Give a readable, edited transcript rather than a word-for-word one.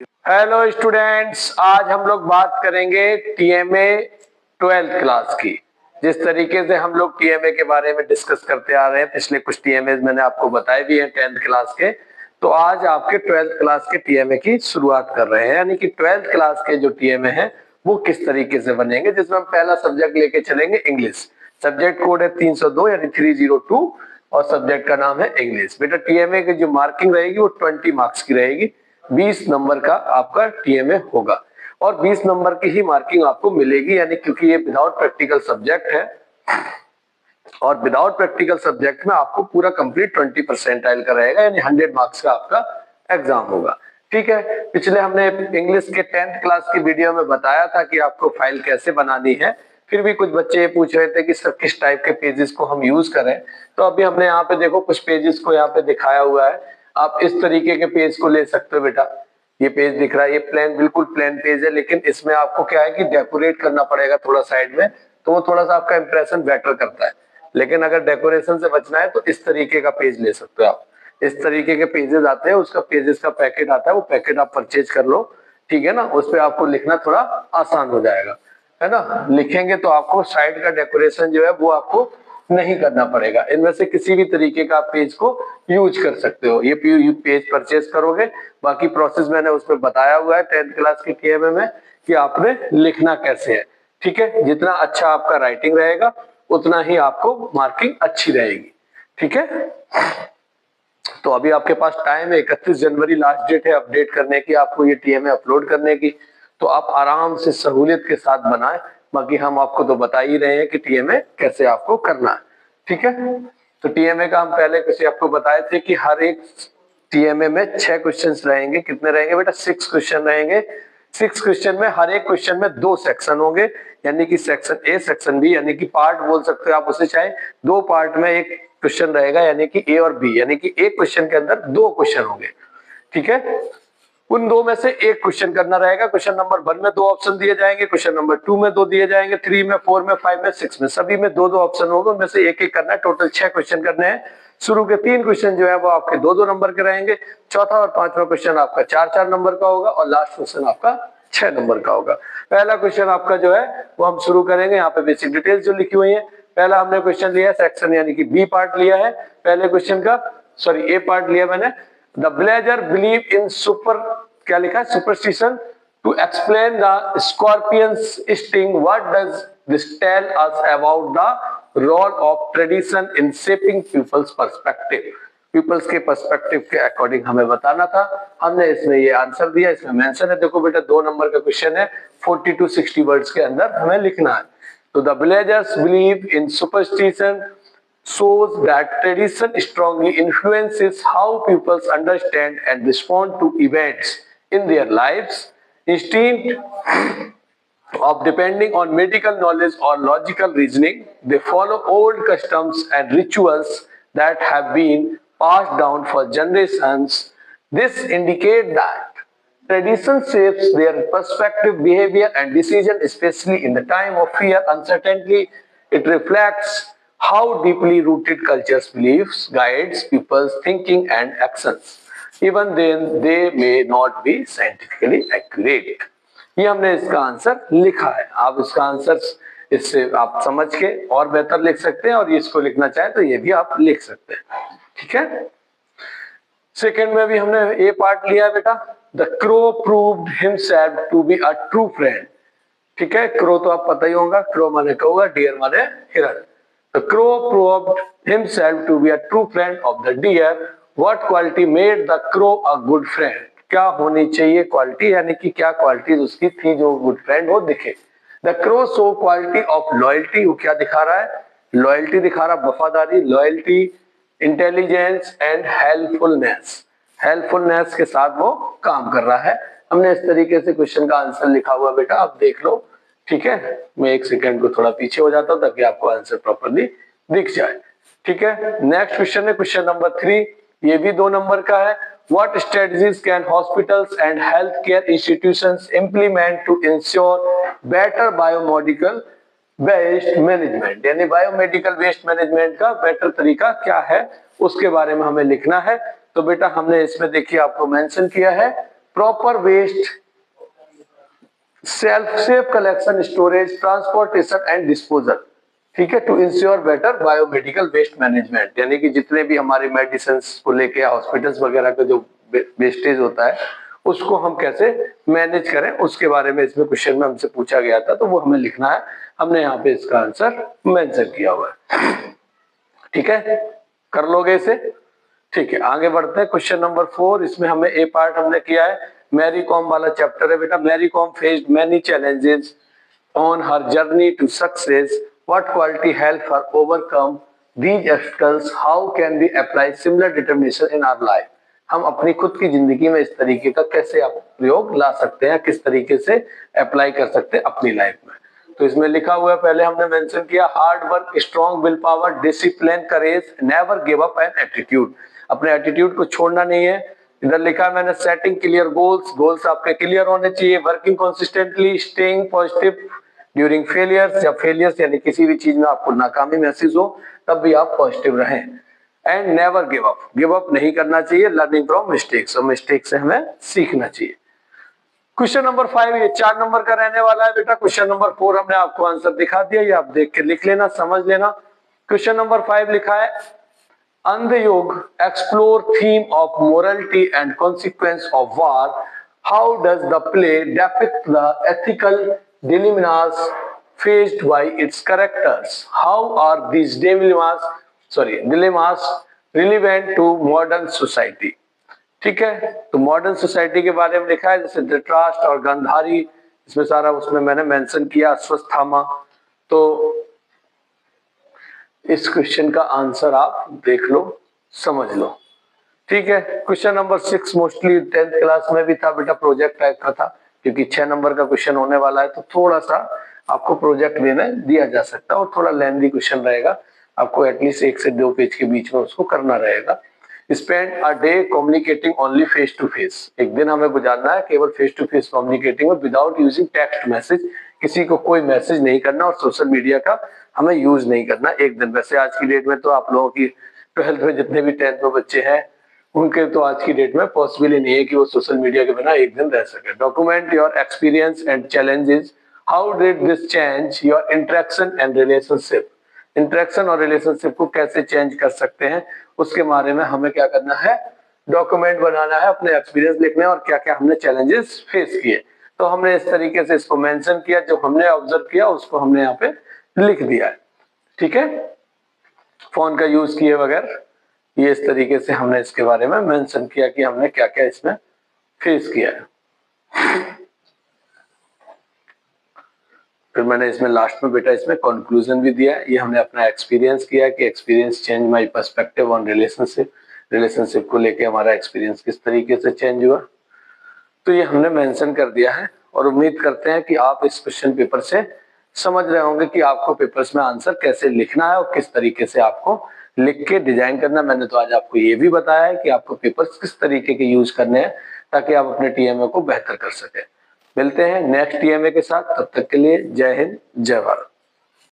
Hello students, आज हम लोग बात करेंगे टीएमए 12th क्लास की। जिस तरीके से हम लोग टीएमए के बारे में डिस्कस करते आ रहे हैं, पिछले कुछ टीएमए मैंने आपको बताए भी हैं 10th क्लास के। तो आज आपके 12th क्लास के टीएमए की शुरुआत कर रहे हैं, यानी कि 12th क्लास के जो टीएमए हैं वो किस तरीके से बनेंगे, जिसमें हम पहला सब्जेक्ट लेके चलेंगे इंग्लिश। सब्जेक्ट कोड है 302 यानी 302 और सब्जेक्ट का नाम है इंग्लिश। बेटा टीएमए की जो मार्किंग रहेगी वो 20 मार्क्स की रहेगी। 20 नंबर का आपका टीएमए होगा और 20 नंबर की ही मार्किंग आपको मिलेगी, यानी क्योंकि ये विदाउट प्रैक्टिकल सब्जेक्ट है और विदाउट प्रैक्टिकल सब्जेक्ट में आपको पूरा कंप्लीट 20 परसेंटाइल का रहेगा, यानी 100 मार्क्स का आपका एग्जाम होगा। ठीक है, पिछले हमने इंग्लिश के 10th क्लास की वीडियो में बताया था कि आपको फाइल कैसे बनानी है। फिर भी कुछ बच्चे ये पूछ रहे थे कि सर किस टाइप के पेजेस को हम यूज करें, तो अभी हमने यहाँ पे देखो कुछ पेजेस को यहाँ पे दिखाया हुआ है। आप इस तरीके के पेज को ले सकते हो बेटा। ये पेज दिख रहा है, ये प्लेन बिल्कुल प्लेन पेज है, लेकिन इसमें आपको क्या है कि डेकोरेट करना पड़ेगा थोड़ा साइड में, तो वो थोड़ा सा आपका इंप्रेशन बेटर करता है। लेकिन अगर डेकोरेशन से बचना है तो इस तरीके का पेज ले सकते हो आप। इस तरीके के पेजेस आते हैं, उसका पेजेस का पैकेट आता है, वो पैकेट आप परचेज कर लो। ठीक है ना, उस पर आपको लिखना थोड़ा आसान हो जाएगा, है ना। लिखेंगे तो आपको साइड का डेकोरेशन जो है वो आपको नहीं करना पड़ेगा। इनमें से किसी भी तरीके का पेज को यूज कर सकते हो। ये पेज परचेज करोगे, बाकी प्रोसेस मैंने उसमें बताया हुआ है 10th क्लास के टीएमए में कि आपने लिखना कैसे है। ठीक है, जितना अच्छा आपका राइटिंग रहेगा उतना ही आपको मार्किंग अच्छी रहेगी। ठीक है, तो अभी आपके पास टाइम है, 31 जनवरी लास्ट डेट है अपडेट करने की, आपको ये टीएमए अपलोड करने की। तो आप आराम से सहूलियत के साथ बनाएं। बाकी हम आपको तो बता ही रहे हैं कि टीएमए कैसे आपको करना है। ठीक है, तो टीएमए का हम पहले कैसे आपको बताए थे कि हर एक टीएमए में 6 क्वेश्चंस रहेंगे। कितने रहेंगे बेटा? 6 क्वेश्चन रहेंगे। 6 क्वेश्चन में हर एक क्वेश्चन में 2 सेक्शन होंगे, यानी कि सेक्शन ए सेक्शन बी, यानी कि पार्ट बोल सकते हो आप उसे, चाहे 2 पार्ट में एक क्वेश्चन रहेगा, यानी कि ए और बी, यानी कि एक क्वेश्चन के अंदर 2 क्वेश्चन होंगे। ठीक है, उन 2 में से एक क्वेश्चन करना रहेगा। क्वेश्चन नंबर 1 में 2 ऑप्शन दिए जाएंगे, क्वेश्चन नंबर 2 में 2 दिए जाएंगे, 3 में, 4 में, 5 में, 6 में, सभी में 2-2 ऑप्शन होंगे। उनमें से एक एक करना है। टोटल 6 क्वेश्चन करने हैं। शुरू के 3 क्वेश्चन जो है वो आपके 2-2 नंबर के रहेंगे। चौथा और 5वां क्वेश्चन आपका 4-4 नंबर का होगा और लास्ट क्वेश्चन आपका 6 नंबर का होगा। पहला क्वेश्चन आपका जो है वो हम शुरू करेंगे। यहाँ पे बेसिक डिटेल्स जो लिखी हुई है, पहला हमने क्वेश्चन लिया सेक्शन यानी कि बी पार्ट लिया है पहले क्वेश्चन का, सॉरी ए पार्ट लिया मैंने। The blazer believe in super, क्या लिखा है? Superstition to explain the scorpion's sting, what does this tell us about the role of tradition in shaping people's perspective. People's के पर्सपेक्टिव के अकॉर्डिंग हमें बताना था। हमने इसमें ये आंसर दिया, इसमें मेंशन है। देखो बेटा 2 नंबर का क्वेश्चन है, 40 to 60 वर्ड्स के अंदर हमें लिखना है। तो the villagers believe in superstition shows that tradition strongly influences how people understand and respond to events in their lives. Instead of depending on medical knowledge or logical reasoning, they follow old customs and rituals that have been passed down for generations. This indicates that tradition shapes their perspective, behavior, and decision, especially in the time of fear, uncertainty. It reflects how deeply rooted culture's beliefs guides people's thinking and actions, even then they may not be scientifically accurate. ये हमने इसका answer लिखा है। आप इसका answer इससे आप समझ के और बेहतर लिख सकते हैं, और इसको लिखना चाहें तो ये भी आप लिख सकते हैं। ठीक है, सेकेंड में भी हमने ए पार्ट लिया है बेटा। The crow proved himself to be a true friend. ठीक है, क्रो तो आप पता ही होगा, क्रो माने कौवा, डियर माने हिरन। The crow proved himself to be a true friend of the deer. What quality made the crow a good friend? क्या होनी चाहिए क्वालिटी, यानी कि क्या क्वालिटी उसकी थी जो गुड फ्रेंड हो दिखे। The crow show quality of loyalty. वो क्या दिखा रहा है? लॉयल्टी दिखा रहा, वफादारी, loyalty, intelligence and helpfulness. Helpfulness के साथ वो काम कर रहा है। हमने इस तरीके से क्वेश्चन का आंसर लिखा हुआ बेटा, आप देख लो। ठीक है, मैं 1 सेकंड को थोड़ा पीछे हो जाता हूं ताकि आपको आंसर प्रॉपर्ली दिख जाए। ठीक है, नेक्स्ट क्वेश्चन है क्वेश्चन नंबर 3। ये भी 2 नंबर का है। What strategies can hospitals and health care institutions implement to ensure better biomedical waste management? यानी बायोमेडिकल वेस्ट मैनेजमेंट का बेटर तरीका क्या है, उसके बारे में हमें लिखना है। तो बेटा हमने इसमें देखिए आपको मेंशन किया है proper waste safe collection, storage, transportation and disposal, ठीक है, to ensure better biomedical waste management, यानी कि जितने भी हमारे मेडिसिन को लेके हॉस्पिटल्स वगैरह का जो वेस्टेज होता है उसको हम कैसे मैनेज करें उसके बारे में इसमें क्वेश्चन में हमसे पूछा गया था, तो वो हमें लिखना है। हमने यहाँ पे इसका आंसर मेंशन किया हुआ है, ठीक है, कर लोगे इसे, ठीक है। आगे बढ़ते हैं, क्वेश्चन नंबर 4। इसमें हमें ए पार्ट हमने किया है, मैरी कॉम वाला चैप्टर है बेटा। Mary Kom faced many challenges on her journey to success. What quality helped her overcome these obstacles? How can we apply similar determination in our life? हम अपनी खुद की जिंदगी में इस तरीके का कैसे प्रयोग ला सकते हैं, किस तरीके से अप्लाई कर सकते हैं अपनी लाइफ में। तो इसमें लिखा हुआ है, पहले हमने मेंशन किया, hard work, strong will power, discipline, courage, never give up and attitude, अपने एटीट्यूड को छोड़ना नहीं है। इधर लिखा है मैंने, सेटिंग क्लियर गोल्स, गोल्स आपके क्लियर होने चाहिए, working consistently, staying positive during failures, या फेलियर्स यानी किसी भी चीज में आपको नाकामी महसूस हो तब भी आप पॉजिटिव रहें, एंड नेवर गिव अप नहीं करना चाहिए, लर्निंग फ्रॉम मिस्टेक्स, और मिस्टेक से हमें सीखना चाहिए। क्वेश्चन नंबर 5 ये 4 नंबर का रहने वाला है बेटा। क्वेश्चन नंबर 4 हमने आपको आंसर दिखा दिया, ये आप देख के लिख लेना, समझ लेना। क्वेश्चन नंबर 5 लिखा है, Andha Yug explore theme of morality and consequence of war, how does the play depict the ethical dilemmas faced by its characters? How are these dilemmas relevant to modern society? ठीक है, तो मॉडर्न सोसाइटी के बारे में लिखा है, जैसे धृतराष्ट्र और गांधारी, इसमें सारा उसमें मैंने मेंशन किया, अश्वत्थामा। तो इस क्वेश्चन का आंसर आप देख लो, समझ लो, ठीक है। Question number 6 mostly 10th class में भी था बेटा, प्रोजेक्ट टाइप का था, क्योंकि 6 नंबर का क्वेश्चन होने वाला है, तो थोड़ा सा आपको प्रोजेक्ट देना दिया जा सकता है और थोड़ा लेंथी क्वेश्चन रहेगा, आपको एटलीस्ट 1 से 2 पेज के बीच में उसको करना रहेगा। Spend a day communicating only face to face, एक दिन हमें गुजारना है केवल फेस टू फेस कम्युनिकेटिंग में, विदाउट यूजिंग टेक्स्ट मैसेज, किसी को कोई मैसेज नहीं करना और सोशल मीडिया का हमें यूज नहीं करना एक दिन। वैसे आज की डेट में तो आप लोगों की 12th में जितने भी 10th में बच्चे हैं उनके तो आज की डेट में पॉसिबल ही नहीं है कि वो सोशल मीडिया के बिना एक दिन रह सके। Document your experience and challenges, how did this change your interaction and relationship, interaction और रिलेशनशिप को कैसे चेंज कर सकते हैं उसके बारे में हमें क्या करना है, डॉक्यूमेंट बनाना है, अपने एक्सपीरियंस लिखने हैं और क्या क्या हमने चैलेंजेस फेस किए। तो हमने इस तरीके से इसको मेंशन किया, जो हमने ऑब्जर्व किया उसको हमने यहाँ पे लिख दिया है, ठीक है, फोन का यूज किए वगैरह, ये इस तरीके से हमने इसके बारे में मेंशन किया कि हमने क्या क्या इसमें फेस किया है। फिर मैंने इसमें लास्ट में बेटा इसमें कंक्लूजन भी दिया है, ये हमने अपना एक्सपीरियंस किया कि experience change my perspective on relationship, relationship को लेके हमारा एक्सपीरियंस किस तरीके से चेंज हुआ, तो ये हमने मेंशन कर दिया है। और उम्मीद करते हैं कि आप इस क्वेश्चन पेपर से समझ रहे होंगे कि आपको पेपर्स में आंसर कैसे लिखना है और किस तरीके से आपको लिख के डिजाइन करना। मैंने तो आज आपको ये भी बताया है कि आपको पेपर्स किस तरीके के यूज करने हैं ताकि आप अपने टीएमए को बेहतर कर सके। मिलते हैं नेक्स्ट टीएमए के साथ, तब तक के लिए जय हिंद जय भारत।